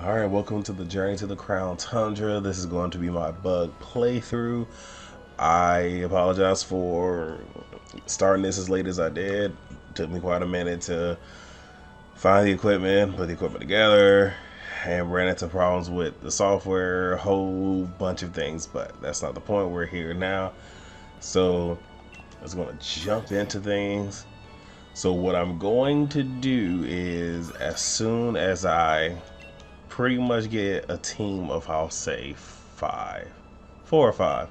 Alright, welcome to the Journey to the Crown Tundra. This is going to be my bug playthrough. I apologize for starting this as late as I did. It took me quite a minute to find the equipment, put the equipment together, and ran into problems with the software, a whole bunch of things, but that's not the point. We're here now. So I was going to jump into things. So what I'm going to do is, as soon as I pretty much get a team of, I'll say, 4 or 5,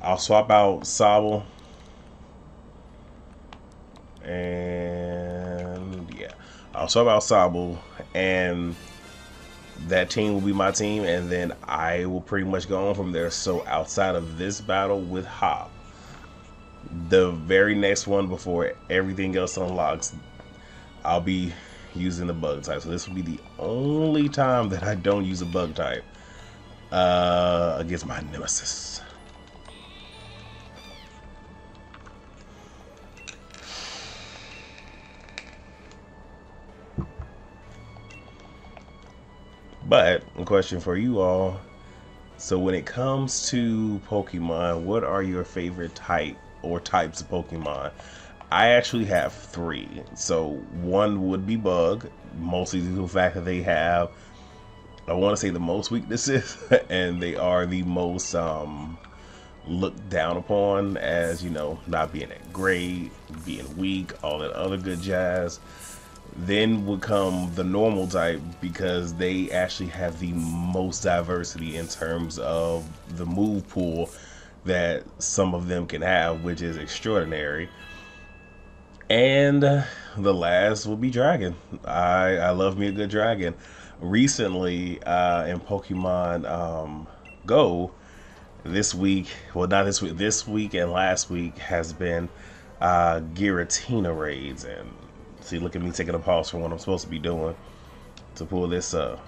I'll swap out Sobble, and yeah, I'll swap out Sobble, and that team will be my team, and then I will pretty much go on from there. So outside of this battle with Hop, the very next one before everything else unlocks, I'll be using the bug type. So this will be the only time that I don't use a bug type against my nemesis. But a question for you all. So when it comes to Pokemon, what are your favorite type or types of Pokemon? I actually have 3. So one would be Bug, mostly due to the fact that they have, I want to say, the most weaknesses, and they are the most looked down upon as, you know, not being that great, being weak, all that other good jazz. Then would come the normal type, because they actually have the most diversity in terms of the move pool that some of them can have, which is extraordinary. And the last will be Dragon. I love me a good Dragon. Recently, in Pokemon Go, this week, well, not this week, this week and last week has been Giratina raids. And see, look at me taking a pause from what I'm supposed to be doing to pull this up.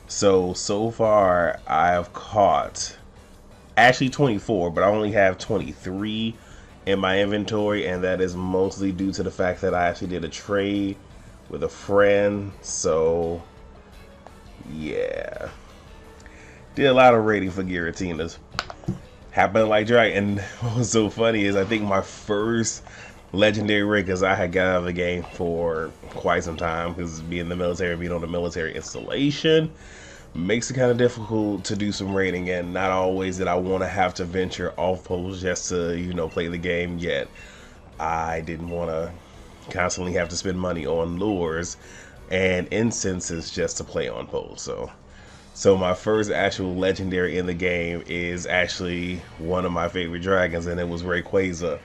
So far, I've caught actually 24, but I only have 23 in my inventory, and that is mostly due to the fact that I actually did a trade with a friend. So yeah, did a lot of raiding for Giratinas. Happened like Dragon. And what was so funny is, I think my first legendary raid, because I had got out of the game for quite some time, because being in the military, being on the military installation, makes it kind of difficult to do some raiding, and not always did I want to have to venture off post just to, you know, play the game. Yet I didn't want to constantly have to spend money on lures and incenses just to play on post. So my first actual legendary in the game is actually one of my favorite dragons, and it was Rayquaza.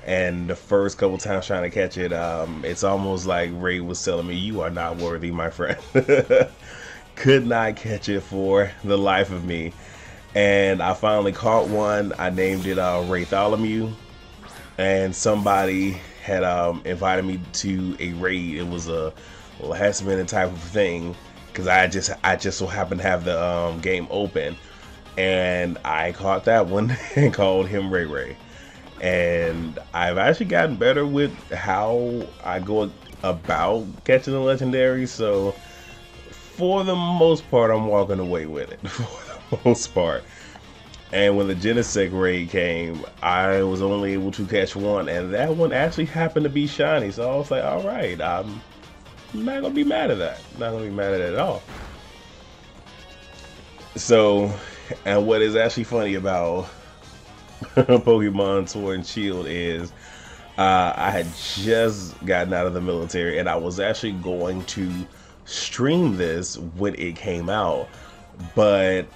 And the first couple times trying to catch it, it's almost like Ray was telling me, "You are not worthy, my friend." Could not catch it for the life of me. And I finally caught one. I named it Raytholomew, and somebody had invited me to a raid. It was a last minute type of thing, because I just so happened to have the game open, and I caught that one and called him Ray Ray. And I've actually gotten better with how I go about catching the legendary. So for the most part, I'm walking away with it. For the most part. And when the Genesect raid came, I was only able to catch one, and that one actually happened to be shiny. So I was like, all right, I'm not gonna be mad at that. Not gonna be mad at it at all. So, and what is actually funny about Pokemon Sword and Shield is, I had just gotten out of the military, and I was actually going to stream this when it came out, but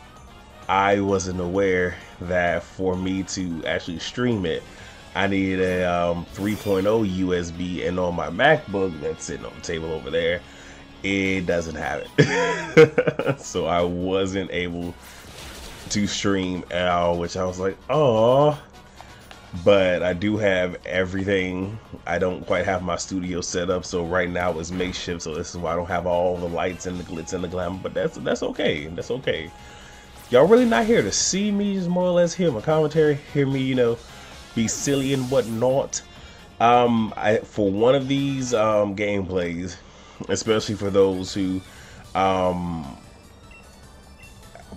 I wasn't aware that for me to actually stream it, I needed a 3.0 USB, and on my MacBook that's sitting on the table over there, it doesn't have it. So I wasn't able to stream at all, which I was like, oh. But I do have everything. I don't quite have my studio set up, so right now it's makeshift. So this is why I don't have all the lights and the glitz and the glamour. But that's okay. That's okay. Y'all really not here to see me, just more or less hear my commentary, hear me, you know, be silly and whatnot. For one of these gameplays, especially for those who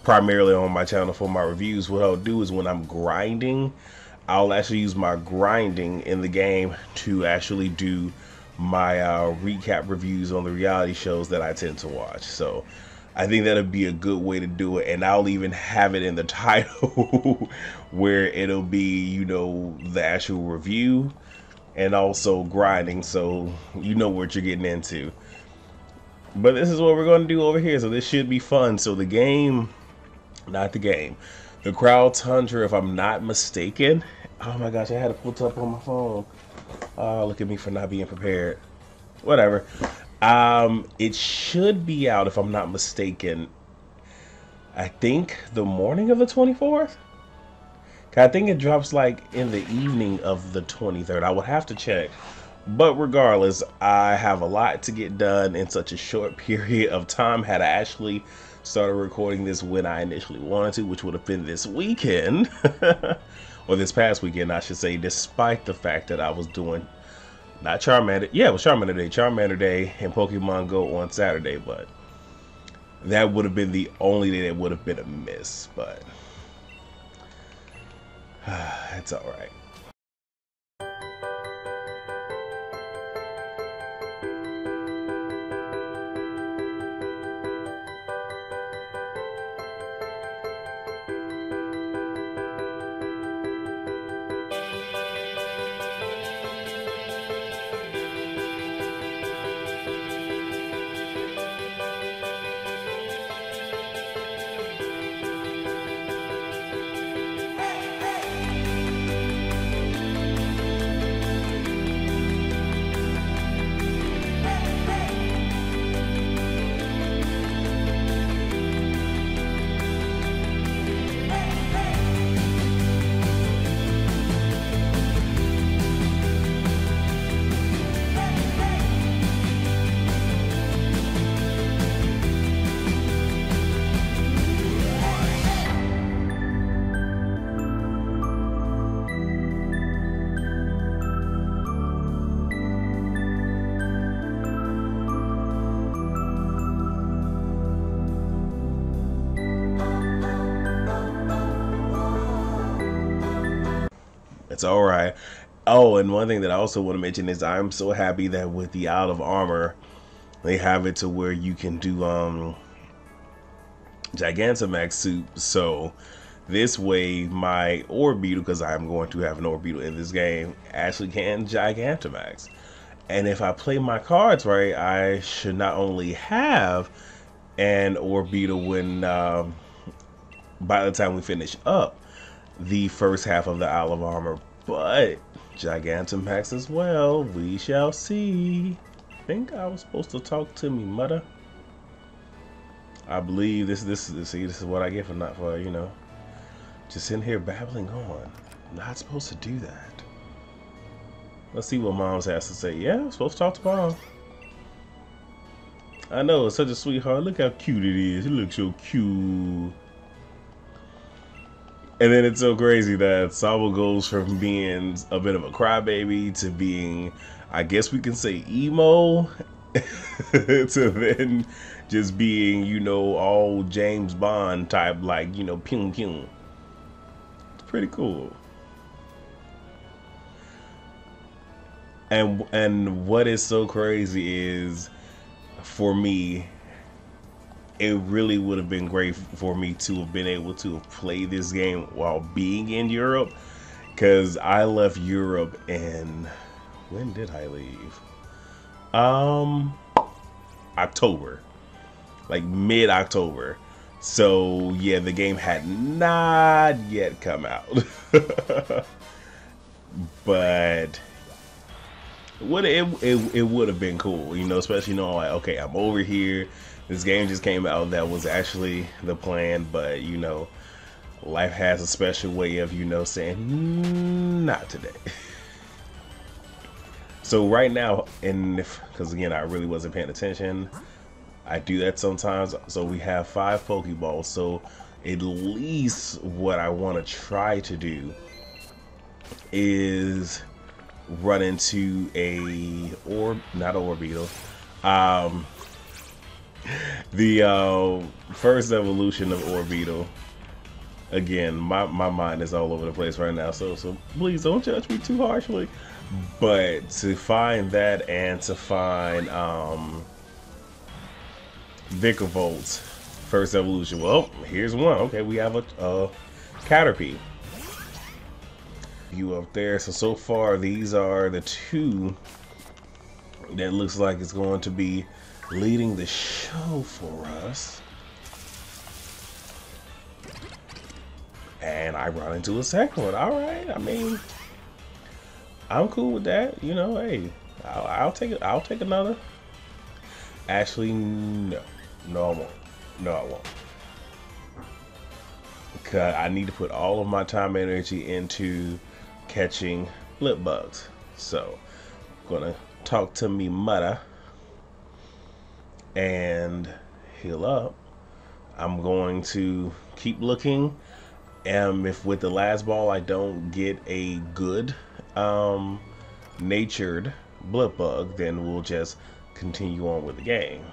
primarily on my channel for my reviews, what I'll do is when I'm grinding, I'll actually use my grinding in the game to actually do my recap reviews on the reality shows that I tend to watch. So I think that'll be a good way to do it, and I'll even have it in the title where it'll be, you know, the actual review and also grinding, so you know what you're getting into. But this is what we're going to do over here, so this should be fun. So the game, not the game, the Crowd Tundra, if I'm not mistaken. Oh my gosh, I had to put up on my phone. Oh, look at me for not being prepared. Whatever. It should be out, if I'm not mistaken, I think the morning of the 24th. I think it drops like in the evening of the 23rd. I would have to check. But regardless, I have a lot to get done in such a short period of time. Had I actually started recording this when I initially wanted to, which would have been this weekend, or this past weekend, I should say, despite the fact that I was doing, not Charmander, yeah, it was Charmander Day and Pokemon Go on Saturday, but that would have been the only day that would have been a miss, but it's all right. It's all right. Oh, and one thing that I also want to mention is I'm so happy that with the Out of Armor, they have it to where you can do Gigantamax soup. So this way my Orbeetle, because I'm going to have an Orbeetle in this game, actually can Gigantamax. And if I play my cards right, I should not only have an Orbeetle when by the time we finish up the first half of the Isle of Armor, but Gigantamax as well. We shall see. I think I was supposed to talk to me mother. I believe this is what I get for not for, you know, just sitting here babbling on. I'm not supposed to do that. Let's see what Mom's has to say. Yeah, I'm supposed to talk to Mom. I know, it's such a sweetheart. Look how cute it is. It looks so cute. And then it's so crazy that Sabo goes from being a bit of a crybaby to being, I guess we can say, emo, to then just being, you know, all James Bond type, like, you know, pew pew. It's pretty cool. And what is so crazy is, for me, it really would have been great for me to have been able to have played this game while being in Europe, because I left Europe in, when did I leave? October, like mid-October. So yeah, the game had not yet come out. But it would have been cool, you know, especially knowing like, okay, I'm over here. This game just came out. That was actually the plan, but you know, life has a special way of, you know, saying not today. So right now, and because again, I really wasn't paying attention, I do that sometimes. So we have 5 Pokeballs. So at least what I want to try to do is run into a not Orbeetle, The first evolution of Orbeetle. Again, my mind is all over the place right now, so please don't judge me too harshly. But to find that and to find Vickervolt's first evolution. Well, here's one. Okay, we have a Caterpie. You up there. So far these are the two that looks like it's going to be leading the show for us. And I run into a second one. All right. I mean, I'm cool with that. You know, hey, I'll take it. I'll take another. Actually, no, I won't. No, I won't. Because I need to put all of my time and energy into catching blip bugs. So, I'm gonna talk to me mother and heal up. I'm going to keep looking. If with the last ball I don't get a good natured blip bug, then we'll just continue on with the game.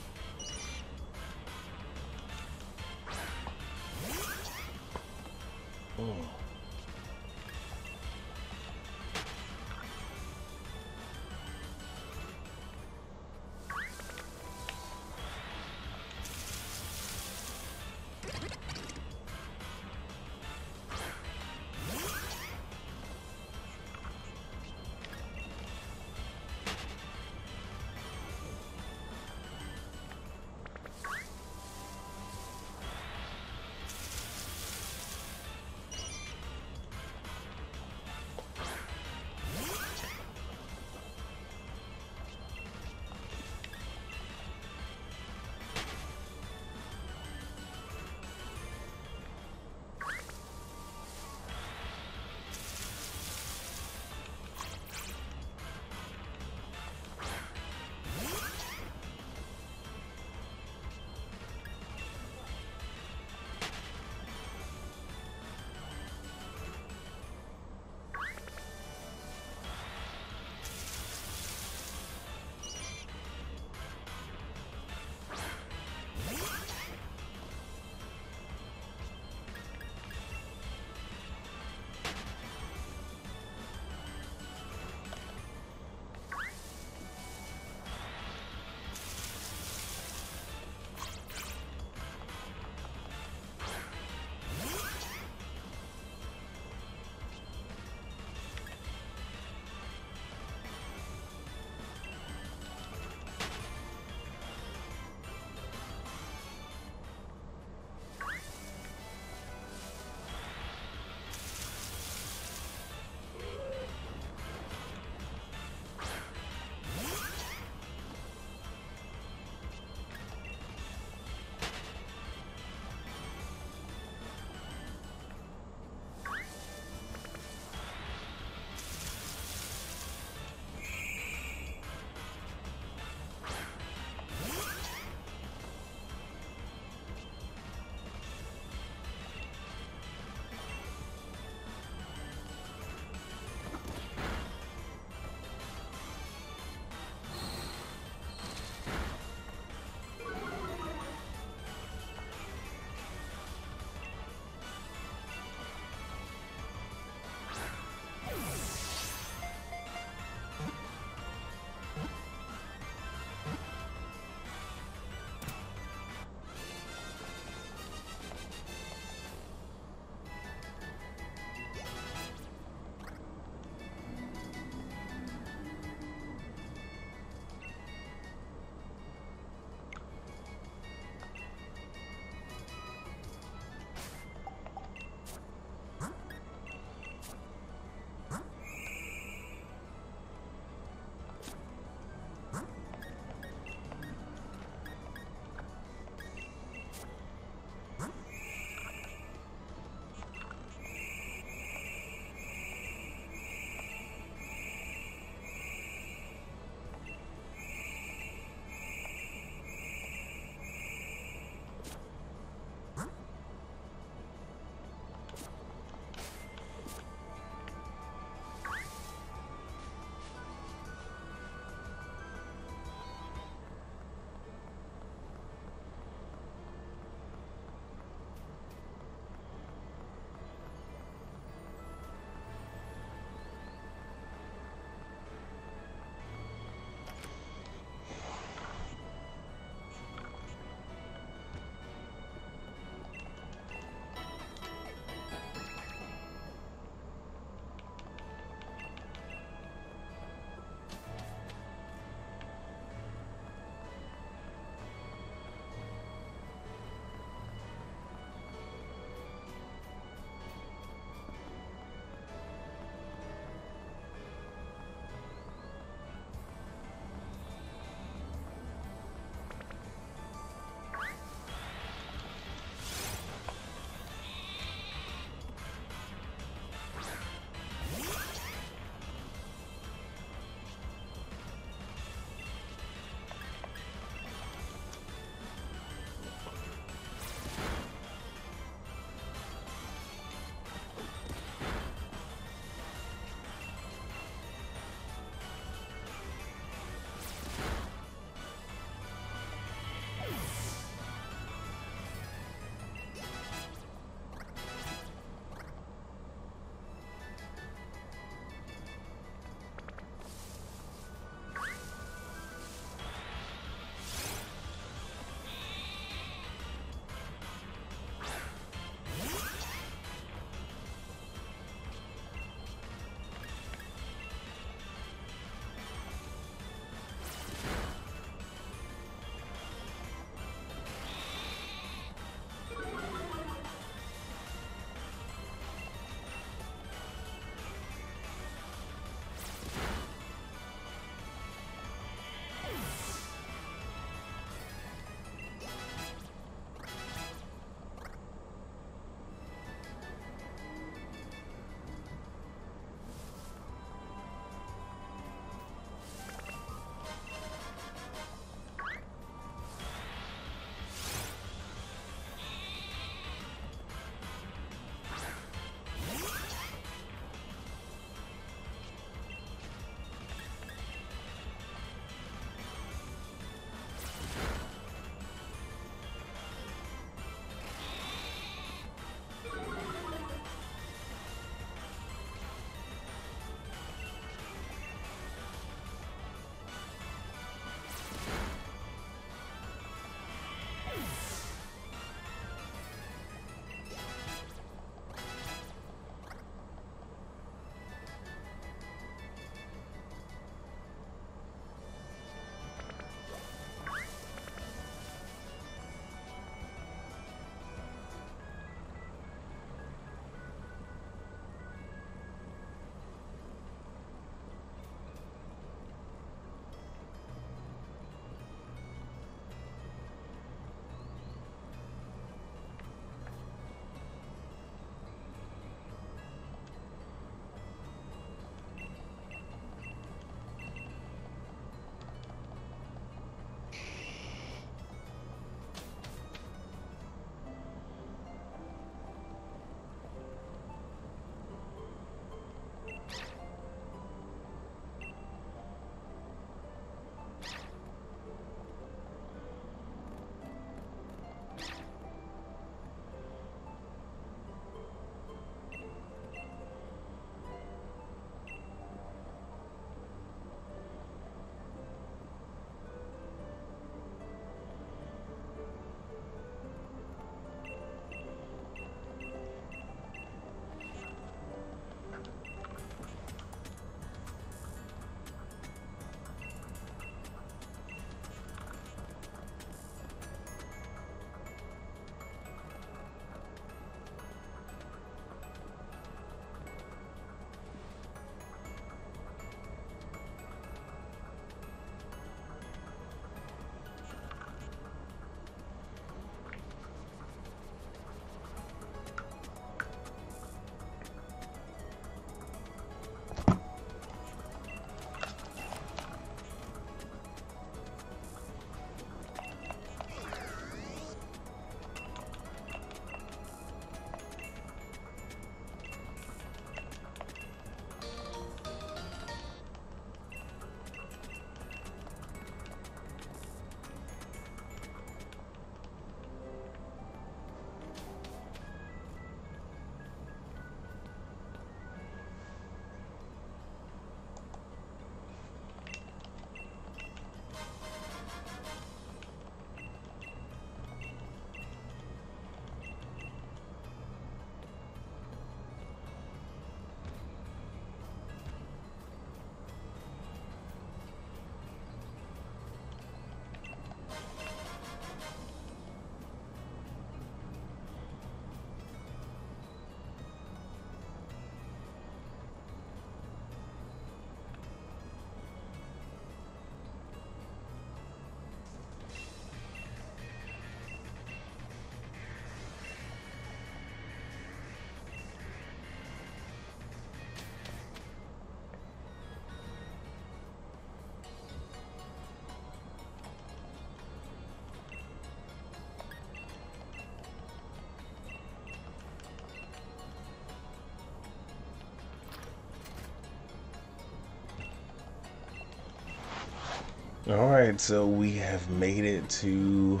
Alright, so we have made it to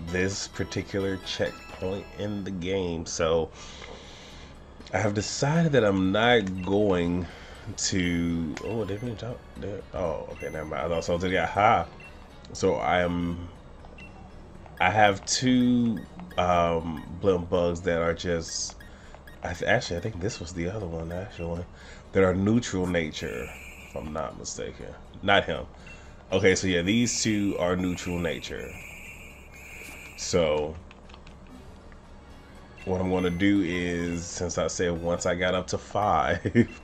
this particular checkpoint in the game. So I have decided that I'm not going to. Oh, didn't we talk there? Oh, okay, never mind. I thought something got high. So I have two blimp bugs that are just. Actually, I think this was the other one. Actually, that are neutral nature, if I'm not mistaken. Not him. Okay, so yeah, these two are neutral nature. So what I'm going to do is, since I said once I got up to 5,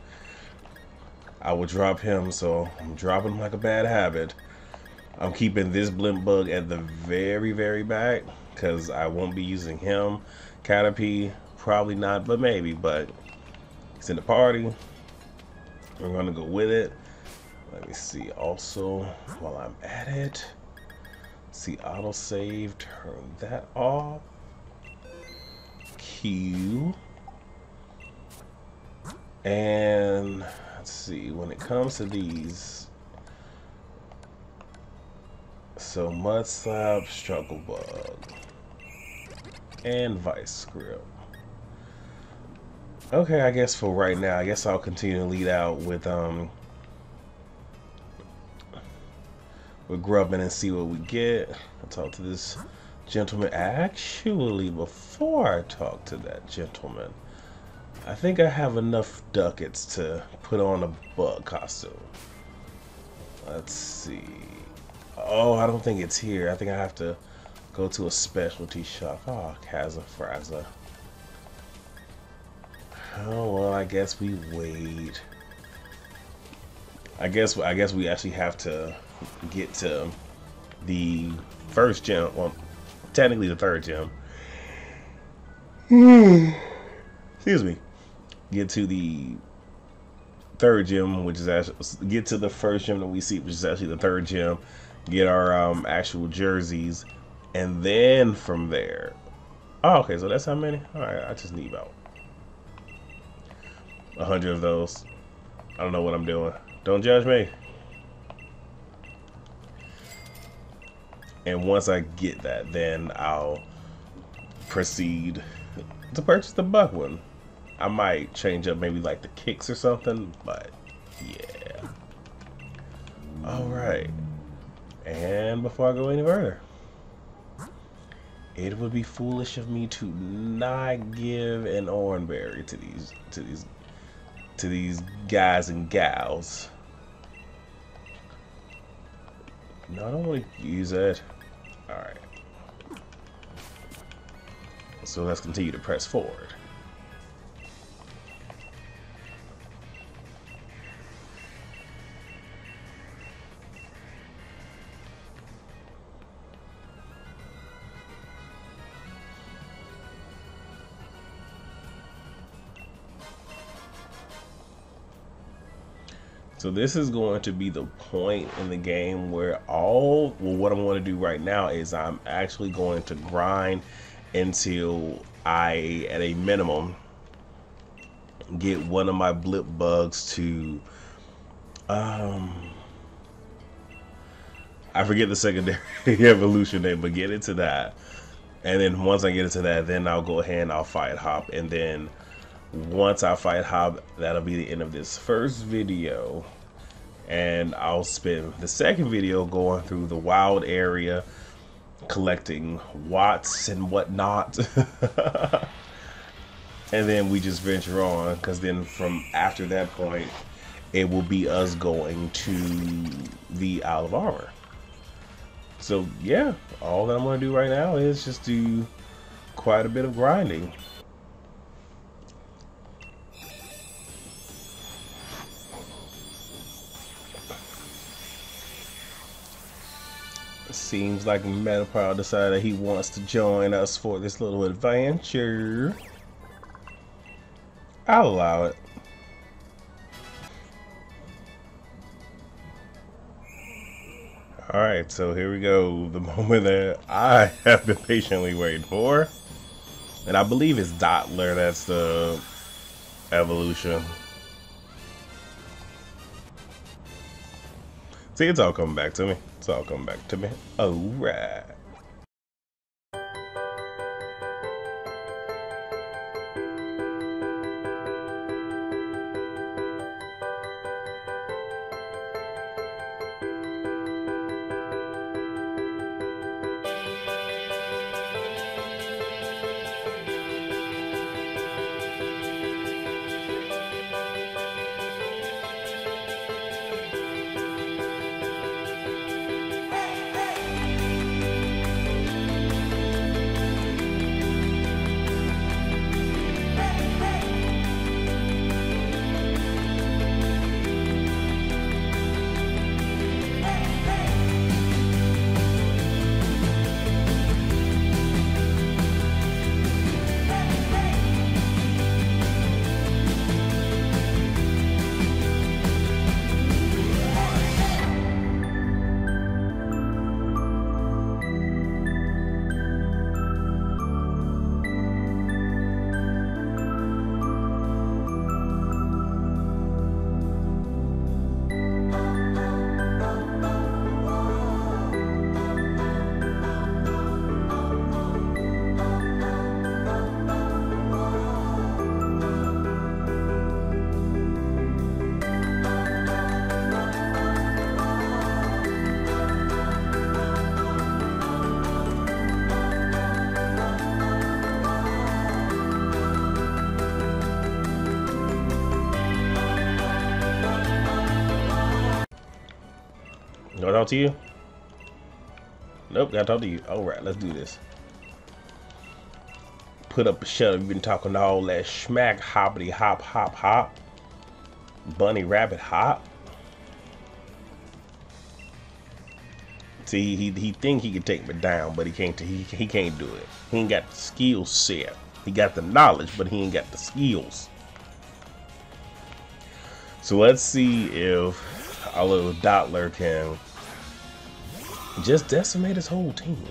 I will drop him. So I'm dropping him like a bad habit. I'm keeping this blimp bug at the very, very back because I won't be using him. Caterpie, probably not, but maybe. But he's in the party. We're going to go with it. Let me see. Also, while I'm at it, see autosave, turn that off. Q. And let's see, when it comes to these, so mud slab, struggle bug, and vice grip. Okay, I guess for right now, I guess I'll continue to lead out with grubbing and see what we get. I'll talk to this gentleman. Actually, before I talk to that gentleman, I think I have enough ducats to put on a bug costume. Let's see. Oh, I don't think it's here. I think I have to go to a specialty shop. Oh, Kaza Fraza. Oh well, I guess we wait. I guess we actually have to get to the first gym. Well, technically the third gym. Excuse me. Get to the third gym, which is actually get to the first gym that we see, which is actually the third gym. Get our actual jerseys, and then from there. Oh, okay. So that's how many. All right. I just need about 100 of those. I don't know what I'm doing. Don't judge me. And once I get that, then I'll proceed to purchase the buck one. I might change up maybe like the kicks or something, but yeah. Alright. And before I go any further, it would be foolish of me to not give an oranberry to these guys and gals. No, I don't want to use that. Alright. So let's continue to press forward. So this is going to be the point in the game where what I'm going to do right now is I'm actually going to grind until I, at a minimum, get one of my blip bugs to, I forget the secondary evolution name, but get into that. And then once I get into that, then I'll go ahead and I'll fight Hop, and then once I fight Hop, that'll be the end of this first video, and I'll spend the second video going through the wild area, collecting watts and whatnot. And then we just venture on, because then from after that point, it will be us going to the Isle of Armor. So yeah, all that I'm going to do right now is just do quite a bit of grinding. Seems like Metaproud decided he wants to join us for this little adventure. I'll allow it. Alright, so here we go. The moment that I have been patiently waiting for. And I believe it's Dottler that's the evolution. See, it's all coming back to me. It's all coming back to me. Alright. Do I talk to you? Nope, gotta talk to you. Alright, let's do this. Put up a shut up. You've been talking all that smack, hoppity hop hop hop. Bunny rabbit hop. See, he think he can take me down, but he can't. He can't do it. He ain't got the skill set. He got the knowledge, but he ain't got the skills. So let's see if our little Dottler can just decimate his whole team.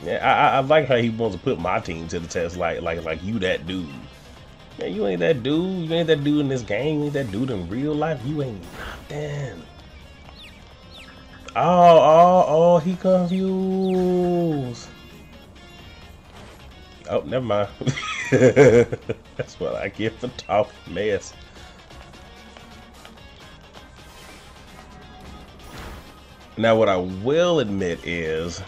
Yeah, I like how he wants to put my team to the test, like you that dude. Man, you ain't that dude. You ain't that dude in this game. You ain't that dude in real life. You ain't nothing. Oh, he confused. Oh, never mind. That's what I get for talking mess. Now, what I will admit is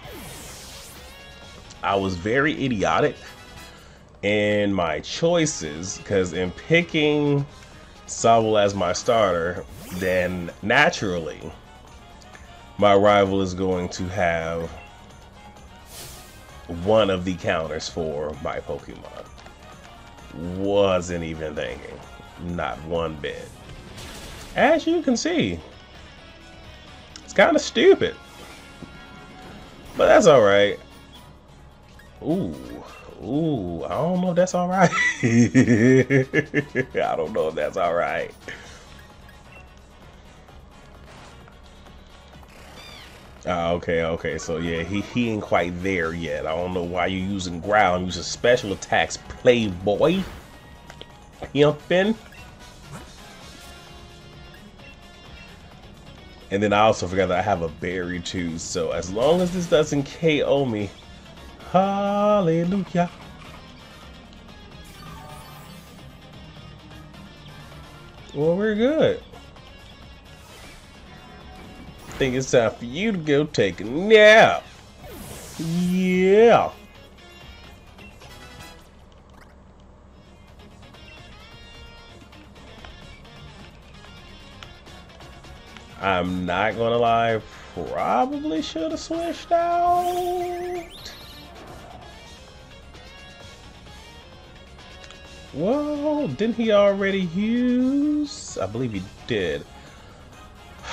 I was very idiotic in my choices, because in picking Sobble as my starter, then naturally my rival is going to have one of the counters for my Pokemon. Wasn't even thinking. Not one bit. As you can see, it's kind of stupid. But that's alright. Ooh, I don't know if that's alright. I don't know if that's alright. Okay, so yeah, he ain't quite there yet. I don't know why you're using ground, using special attacks, playboy. Pimpin'. And then I also forgot that I have a berry too, so as long as this doesn't KO me, hallelujah. Well, we're good. I think it's time for you to go take a nap. Yeah. I'm not gonna lie, probably should have switched out. Whoa, didn't he already use? I believe he did.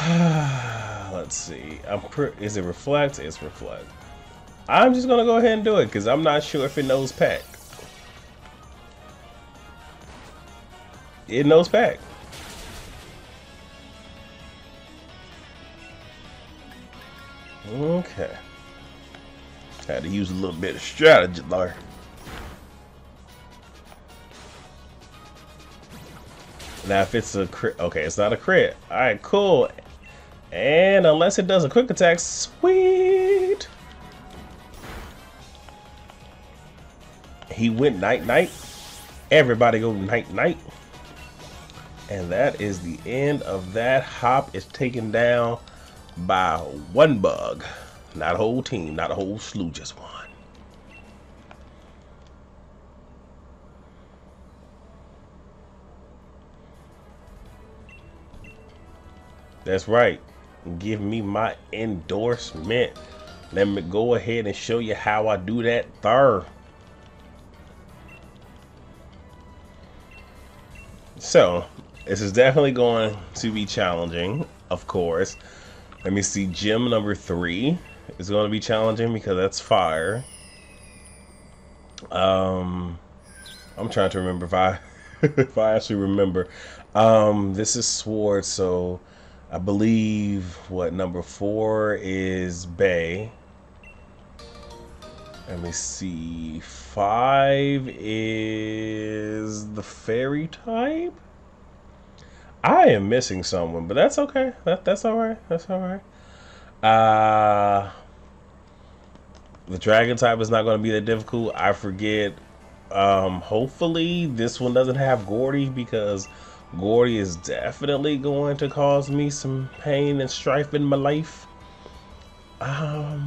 Let's see. Is it reflect? It's reflect. I'm just gonna go ahead and do it because I'm not sure if it knows pack. It knows pack. Okay. Had to use a little bit of strategy there. Now, if it's a crit, okay, it's not a crit. All right, cool. And unless it does a quick attack, sweet. He went night night. Everybody go night night. And that is the end of that. Hop is taken down by one bug. Not a whole team, not a whole slew, just one. That's right. Give me my endorsement. Let me go ahead and show you how I do that third. So, this is definitely going to be challenging, of course. Let me see, gym number 3 is going to be challenging because that's fire. I'm trying to remember if I if I actually remember. This is sword, so I believe what number 4 is Bay. Let me see. 5 is the fairy type. I am missing someone, but that's okay. That's all right. That's all right. The dragon type is not going to be that difficult. I forget. Hopefully this one doesn't have Gordy, because Gordy is definitely going to cause me some pain and strife in my life. I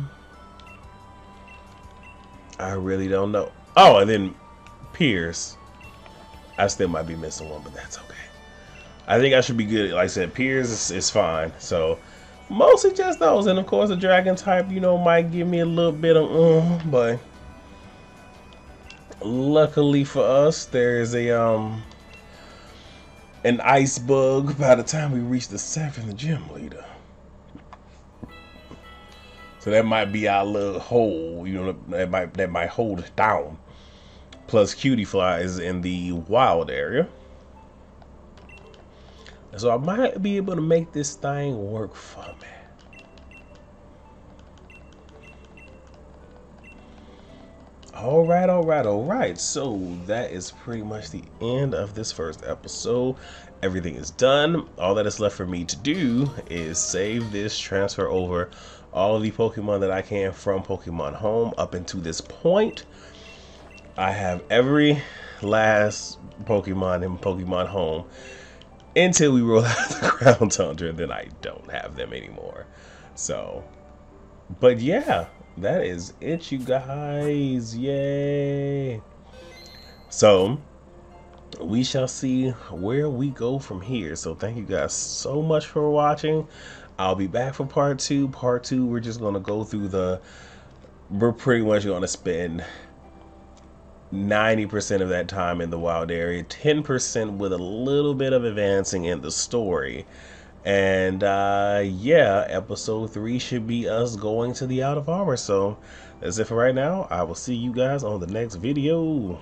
really don't know. Oh, and then Pierce. I still might be missing one, but that's okay. I think I should be good. Like I said, Pierce is fine. So mostly just those, and of course the dragon type, you know, might give me a little bit of but luckily for us, there's a an ice bug by the time we reach the 7th gym leader. So that might be our little hole, you know, that might hold it down. Plus Cutie Fly is in the wild area. So I might be able to make this thing work for me. Alright. So that is pretty much the end of this first episode. Everything is done. All that is left for me to do is save this, transfer over all of the Pokemon that I can from Pokemon Home up until this point. I have every last Pokemon in Pokemon Home until we roll out the Crown Tundra, and then I don't have them anymore. So, but yeah, that is it, you guys. Yay! So, we shall see where we go from here. So, thank you guys so much for watching. I'll be back for part 2. Part 2, we're just going to go through we're pretty much going to spend 90% of that time in the wild area, 10% with a little bit of advancing in the story. And yeah, episode 3 should be us going to the Out of Armor. So that's it for right now. I will see you guys on the next video.